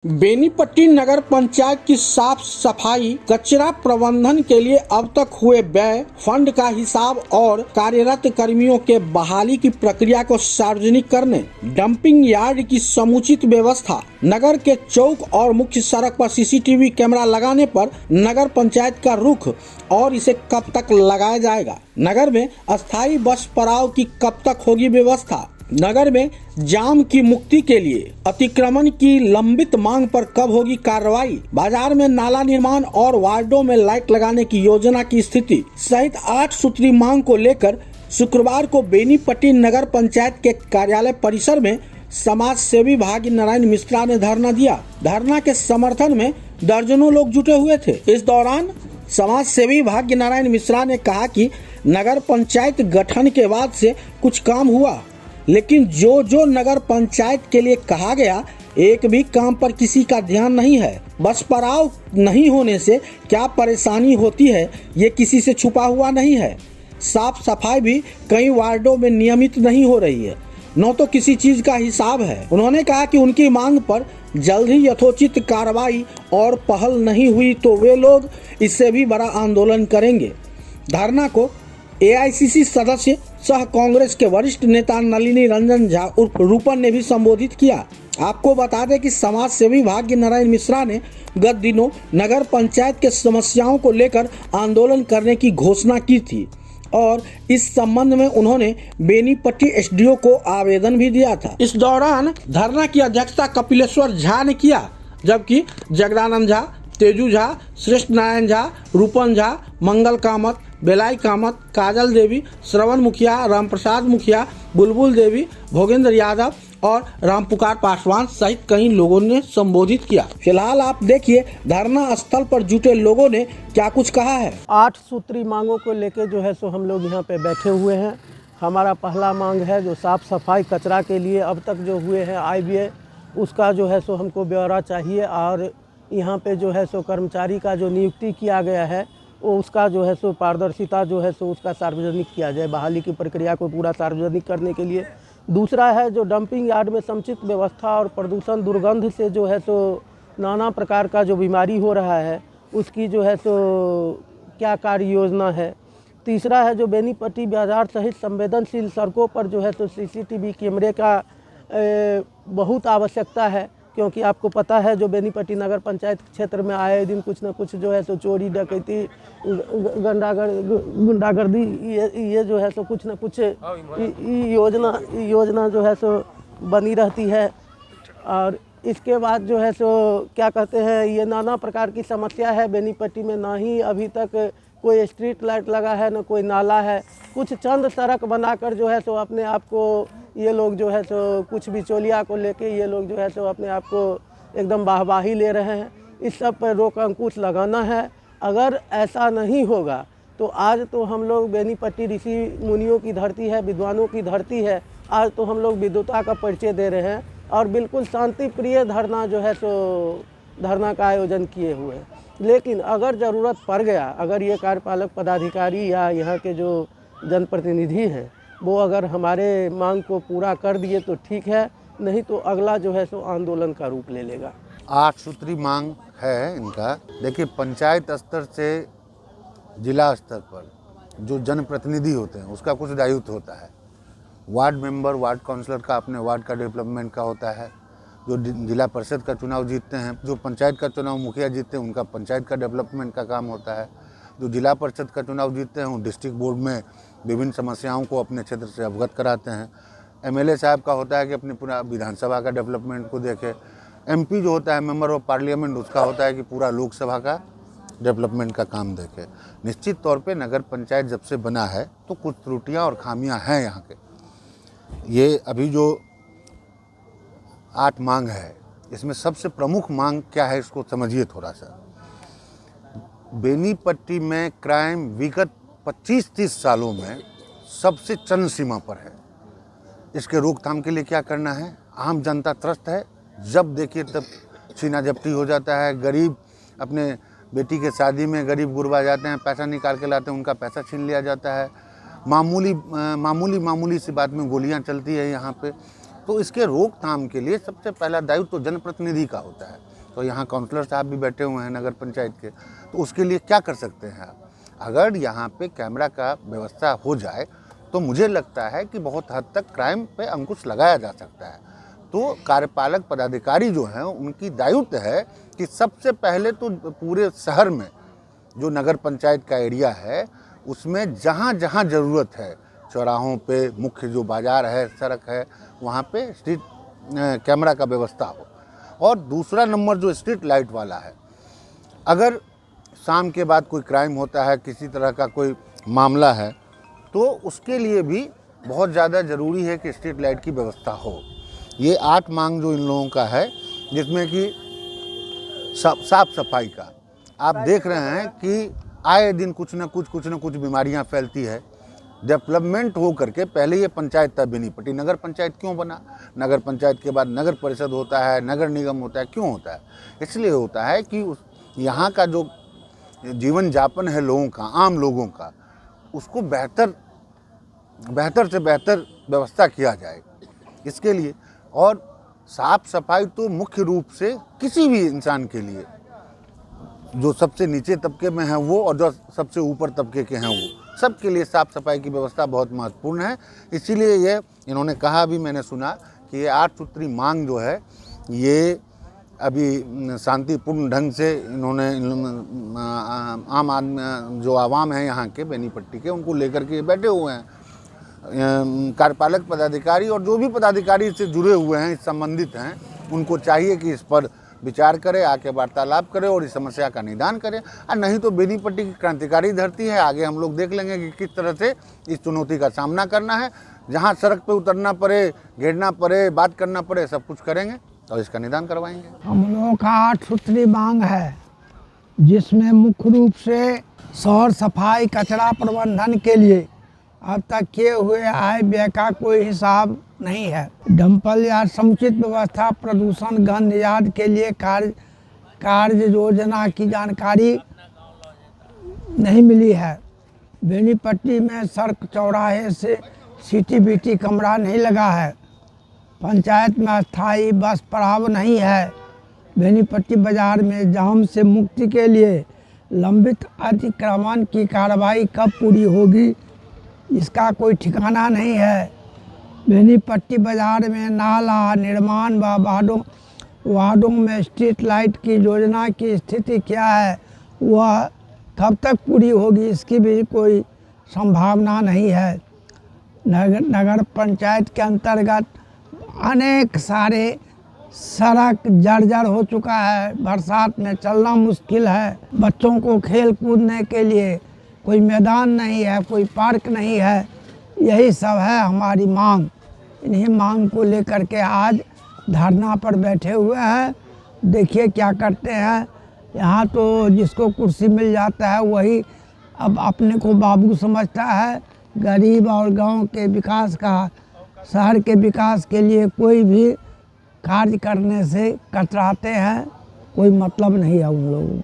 बेनीपट्टी नगर पंचायत की साफ सफाई कचरा प्रबंधन के लिए अब तक हुए व्यय, फंड का हिसाब और कार्यरत कर्मियों के बहाली की प्रक्रिया को सार्वजनिक करने, डंपिंग यार्ड की समुचित व्यवस्था, नगर के चौक और मुख्य सड़क पर सीसीटीवी कैमरा लगाने पर नगर पंचायत का रुख और इसे कब तक लगाया जाएगा, नगर में अस्थायी बस पड़ाव की कब तक होगी व्यवस्था, नगर में जाम की मुक्ति के लिए अतिक्रमण की लंबित मांग पर कब होगी कार्रवाई, बाजार में नाला निर्माण और वार्डों में लाइट लगाने की योजना की स्थिति सहित 8 सूत्री मांग को लेकर शुक्रवार को बेनीपट्टी नगर पंचायत के कार्यालय परिसर में समाज सेवी भाग्य नारायण मिश्रा ने धरना दिया। धरना के समर्थन में दर्जनों लोग जुटे हुए थे। इस दौरान समाज सेवी भाग्य नारायण मिश्रा ने कहा कि नगर पंचायत गठन के बाद से कुछ काम हुआ, लेकिन जो नगर पंचायत के लिए कहा गया एक भी काम पर किसी का ध्यान नहीं है। बस पड़ाव नहीं होने से क्या परेशानी होती है ये किसी से छुपा हुआ नहीं है। साफ सफाई भी कई वार्डों में नियमित नहीं हो रही है, न तो किसी चीज का हिसाब है। उन्होंने कहा कि उनकी मांग पर जल्द ही यथोचित कार्रवाई और पहल नहीं हुई तो वे लोग इससे भी बड़ा आंदोलन करेंगे। धरना को एआईसीसी सदस्य सह कांग्रेस के वरिष्ठ नेता नलिनी रंजन झा उर्फ रूपन ने भी संबोधित किया। आपको बता दें कि समाज सेवी भाग्य नारायण मिश्रा ने गत दिनों नगर पंचायत के समस्याओं को लेकर आंदोलन करने की घोषणा की थी और इस संबंध में उन्होंने बेनीपट्टी एसडीओ को आवेदन भी दिया था। इस दौरान धरना की अध्यक्षता कपिलेश्वर झा ने किया, जबकि जगदानंद झा, तेजू झा, श्रेष्ठ नारायण झा, रूपन झा, मंगल कामत, बेलाई कामत, काजल देवी, श्रवण मुखिया, रामप्रसाद मुखिया, बुलबुल देवी, भोगेंद्र यादव और रामपुकार पासवान सहित कई लोगों ने संबोधित किया। फिलहाल आप देखिए धरना स्थल पर जुटे लोगों ने क्या कुछ कहा है। 8 सूत्री मांगों को लेकर जो है सो हम लोग यहाँ पे बैठे हुए हैं। हमारा पहला मांग है जो साफ सफाई कचरा के लिए अब तक जो हुए हैं आईबीए, उसका जो है सो हमको ब्यौरा चाहिए और यहाँ पे जो है सो कर्मचारी का जो नियुक्ति किया गया है वो उसका जो है सो पारदर्शिता जो है सो उसका सार्वजनिक किया जाए, बहाली की प्रक्रिया को पूरा सार्वजनिक करने के लिए। दूसरा है जो डंपिंग यार्ड में समुचित व्यवस्था और प्रदूषण दुर्गंध से जो है सो नाना प्रकार का जो बीमारी हो रहा है उसकी जो है सो क्या कार्य योजना है। तीसरा है जो बेनीपट्टी बाजार सहित संवेदनशील सड़कों पर जो है सो सीसीटीवी कैमरे का बहुत आवश्यकता है, क्योंकि आपको पता है जो बेनीपट्टी नगर पंचायत क्षेत्र में आए दिन कुछ न कुछ जो है सो चोरी डकैती गुंडागर्दी ये जो है सो कुछ न कुछ योजना जो है सो बनी रहती है। और इसके बाद जो है सो क्या कहते हैं ये नाना प्रकार की समस्या है बेनीपट्टी में। ना ही अभी तक कोई स्ट्रीट लाइट लगा है, न कोई नाला है। कुछ चंद सड़क बनाकर जो है सो अपने आप को ये लोग जो है सो कुछ बिचौलिया को लेके ये लोग जो है सो अपने आप को एकदम वाहवाही ले रहे हैं। इस सब पर रोक अंकुश लगाना है। अगर ऐसा नहीं होगा तो आज तो हम लोग बेनीपट्टी ऋषि मुनियों की धरती है, विद्वानों की धरती है। आज तो हम लोग विद्वता का परिचय दे रहे हैं और बिल्कुल शांति प्रिय धरना जो है सो धरना का आयोजन किए हुए हैं। लेकिन अगर ज़रूरत पड़ गया, अगर ये कार्यपालक पदाधिकारी या यहाँ के जो जनप्रतिनिधि हैं वो अगर हमारे मांग को पूरा कर दिए तो ठीक है, नहीं तो अगला जो है सो आंदोलन का रूप ले लेगा। 8 सूत्री मांग है इनका। देखिए, पंचायत स्तर से जिला स्तर पर जो जनप्रतिनिधि होते हैं उसका कुछ दायित्व होता है। वार्ड मेंबर, वार्ड काउंसलर का अपने वार्ड का डेवलपमेंट का होता है। जो जिला परिषद का चुनाव जीतते हैं, जो पंचायत का चुनाव मुखिया जीतते हैं उनका पंचायत का डेवलपमेंट का काम होता है। जो जिला परिषद का चुनाव जीतते हैं वो डिस्ट्रिक्ट बोर्ड में विभिन्न समस्याओं को अपने क्षेत्र से अवगत कराते हैं। एमएलए साहब का होता है कि अपनी पूरा विधानसभा का डेवलपमेंट को देखे। एमपी जो होता है मेंबर ऑफ पार्लियामेंट, उसका होता है कि पूरा लोकसभा का डेवलपमेंट का काम देखे। निश्चित तौर पे नगर पंचायत जब से बना है तो कुछ त्रुटियां और खामियां हैं यहाँ के। ये अभी जो 8 मांग है इसमें सबसे प्रमुख मांग क्या है इसको समझिए थोड़ा सा। बेनीपट्टी में क्राइम विगत 25-30 सालों में सबसे चरम सीमा पर है। इसके रोकथाम के लिए क्या करना है? आम जनता त्रस्त है, जब देखिए तब छीना झपटी हो जाता है। गरीब अपने बेटी के शादी में गरीब गुरबा जाते हैं, पैसा निकाल के लाते हैं, उनका पैसा छीन लिया जाता है। मामूली सी बात में गोलियां चलती है यहाँ पे। तो इसके रोकथाम के लिए सबसे पहला दायित्व तो जनप्रतिनिधि का होता है। तो यहाँ काउंसलर साहब भी बैठे हुए हैं नगर पंचायत के, तो उसके लिए क्या कर सकते हैं आप? अगर यहाँ पे कैमरा का व्यवस्था हो जाए तो मुझे लगता है कि बहुत हद तक क्राइम पे अंकुश लगाया जा सकता है। तो कार्यपालक पदाधिकारी जो हैं उनकी दायित्व है कि सबसे पहले तो पूरे शहर में जो नगर पंचायत का एरिया है उसमें जहाँ जहाँ ज़रूरत है, चौराहों पे, मुख्य जो बाज़ार है, सड़क है, वहाँ पे स्ट्रीट कैमरा का व्यवस्था हो। और दूसरा नंबर जो स्ट्रीट लाइट वाला है, अगर शाम के बाद कोई क्राइम होता है, किसी तरह का कोई मामला है, तो उसके लिए भी बहुत ज़्यादा ज़रूरी है कि स्ट्रीट लाइट की व्यवस्था हो। ये 8 मांग जो इन लोगों का है, जिसमें कि साफ सफाई का आप देख रहे हैं कि आए दिन कुछ न कुछ बीमारियां फैलती है। डेवलपमेंट हो करके पहले ये पंचायत था बेनीपट्टी, नगर पंचायत क्यों बना? नगर पंचायत के बाद नगर परिषद होता है, नगर निगम होता है। क्यों होता है? इसलिए होता है कि यहाँ का जो जीवन यापन है लोगों का, आम लोगों का, उसको बेहतर से बेहतर व्यवस्था किया जाए इसके लिए। और साफ सफाई तो मुख्य रूप से किसी भी इंसान के लिए, जो सबसे नीचे तबके में है वो और जो सबसे ऊपर तबके के हैं वो, सबके लिए साफ सफाई की व्यवस्था बहुत महत्वपूर्ण है। इसीलिए ये इन्होंने कहा, भी मैंने सुना कि ये 8 सूत्री मांग जो है ये अभी शांतिपूर्ण ढंग से इन्होंने आम आदमी जो आवाम है यहाँ के बेनीपट्टी के, उनको लेकर के बैठे हुए हैं। कार्यपालक पदाधिकारी और जो भी पदाधिकारी से जुड़े हुए हैं, संबंधित हैं, उनको चाहिए कि इस पर विचार करे, आके वार्तालाप करे और इस समस्या का निदान करे। और नहीं तो बेनीपट्टी की क्रांतिकारी धरती है, आगे हम लोग देख लेंगे कि किस तरह से इस चुनौती का सामना करना है। जहाँ सड़क पे उतरना पड़े, घेरना पड़े, बात करना पड़े, सब कुछ करेंगे और इसका निदान करवाएंगे। हम लोगों का 8 सूत्री मांग है, जिसमें मुख्य रूप से शहर सफाई, कचरा प्रबंधन के लिए अब तक किए हुए आय व्यय का कोई हिसाब नहीं है। डंपल यार्ड समुचित व्यवस्था, प्रदूषण गंध यार्ड के लिए कार्य योजना की जानकारी नहीं मिली है। बेनीपट्टी में सड़क चौराहे से CCTV कैमरा नहीं लगा है। पंचायत में अस्थायी बस पड़ाव नहीं है। बेनीपट्टी बाजार में जाम से मुक्ति के लिए लंबित अतिक्रमण की कार्रवाई कब पूरी होगी, इसका कोई ठिकाना नहीं है। बेनीपट्टी बाजार में नाला निर्माण व वार्डों में स्ट्रीट लाइट की योजना की स्थिति क्या है, वह कब तक पूरी होगी, इसकी भी कोई संभावना नहीं है। नगर पंचायत के अंतर्गत अनेक सारे सड़क जर्जर हो चुका है, बरसात में चलना मुश्किल है। बच्चों को खेल कूदने के लिए कोई मैदान नहीं है, कोई पार्क नहीं है। यही सब है हमारी मांग। इन्हीं मांग को लेकर के आज धरना पर बैठे हुए हैं। देखिए क्या करते हैं। यहाँ तो जिसको कुर्सी मिल जाता है वही अब अपने को बाबू समझता है। गरीब और गांव के विकास का, शहर के विकास के लिए कोई भी कार्य करने से कतराते हैं। कोई मतलब नहीं है उन लोगों को।